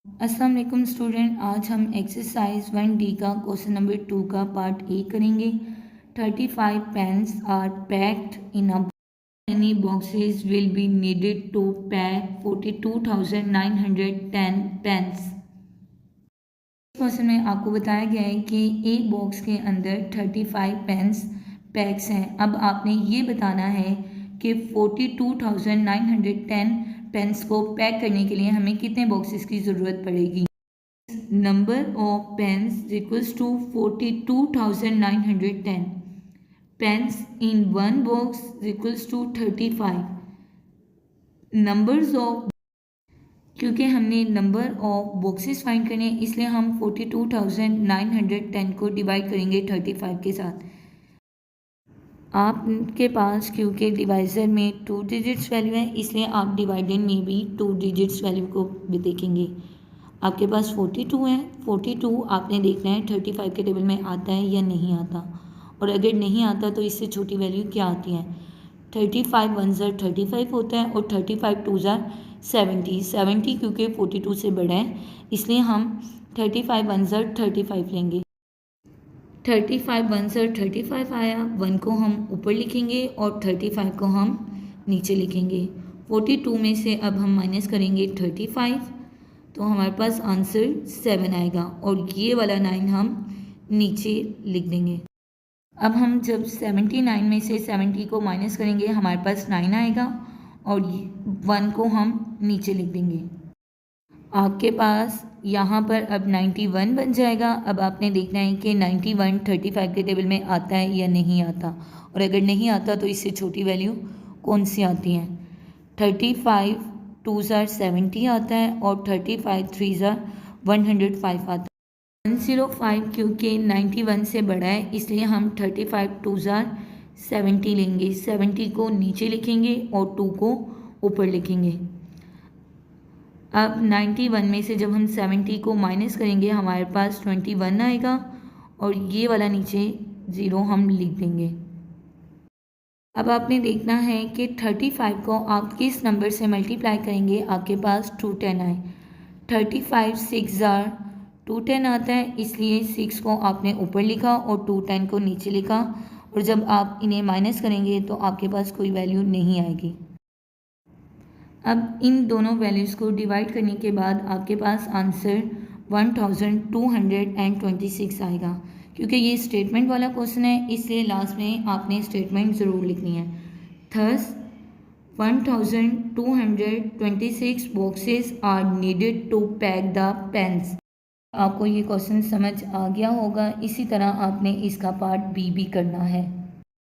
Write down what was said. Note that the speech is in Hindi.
अस्सलाम वालेकुम स्टूडेंट। आज हम एक्सरसाइज 1D का क्वेश्चन नंबर 2 का पार्ट ए करेंगे। 35 pens are packed in a many boxes will be needed to pack 42,910 pens. इस क्वेश्चन में आपको बताया गया है कि एक बॉक्स के अंदर 35 पेन्स पैक्स हैं। अब आपने ये बताना है कि 42,910 पेन्स को पैक करने के लिए हमें कितने बॉक्सेस की ज़रूरत पड़ेगी। Number of pens equals to 42,910 pens in one box equals to 35 numbers of, क्योंकि हमने नंबर ऑफ बॉक्सेस फाइंड करने हैं इसलिए हम 42,910 को डिवाइड करेंगे 35 के साथ। आपके पास क्योंकि डिवाइज़र में 2 डिजिट्स वैल्यू है इसलिए आप डिवाइडेंड में भी 2 डिजिट्स वैल्यू को भी देखेंगे। आपके पास 42 है, 42 आपने देखना है 35 के टेबल में आता है या नहीं आता, और अगर नहीं आता तो इससे छोटी वैल्यू क्या आती है। 35 1 ज़र 35 होता है और 35 2 ज़र 70 क्योंकि 42 से बड़ा है इसलिए हम 35 1 ज़र 35 लेंगे। 35 1 ज़र 35 आया, 1 को हम ऊपर लिखेंगे और 35 को हम नीचे लिखेंगे। 42 में से अब हम माइनस करेंगे 35 तो हमारे पास आंसर 7 आएगा और ये वाला 9 हम नीचे लिख देंगे। अब हम जब 79 में से 70 को माइनस करेंगे हमारे पास 9 आएगा और 1 को हम नीचे लिख देंगे। आपके पास यहाँ पर अब 91 बन जाएगा। अब आपने देखना है कि 91 35 के टेबल में आता है या नहीं आता, और अगर नहीं आता तो इससे छोटी वैल्यू कौन सी आती हैं। 35 2 ज़र 70 आता है और 35 3 ज़र 105 आता है। 105 क्योंकि 91 से बड़ा है इसलिए हम 35 2 ज़र 70 लेंगे। 70 को नीचे लिखेंगे और 2 को ऊपर लिखेंगे। अब 91 में से जब हम 70 को माइनस करेंगे हमारे पास 21 आएगा और ये वाला नीचे 0 हम लिख देंगे। अब आपने देखना है कि 35 को आप किस नंबर से मल्टीप्लाई करेंगे आपके पास 210 आए। 35 6 ज़र 210 आता है इसलिए 6 को आपने ऊपर लिखा और 210 को नीचे लिखा, और जब आप इन्हें माइनस करेंगे तो आपके पास कोई वैल्यू नहीं आएगी। अब इन दोनों वैल्यूज़ को डिवाइड करने के बाद आपके पास आंसर 1226 आएगा। क्योंकि ये स्टेटमेंट वाला क्वेश्चन है इसलिए लास्ट में आपने स्टेटमेंट ज़रूर लिखनी है। Thus 1226 boxes are needed to pack the pens. आपको ये क्वेश्चन समझ आ गया होगा, इसी तरह आपने इसका पार्ट बी भी करना है।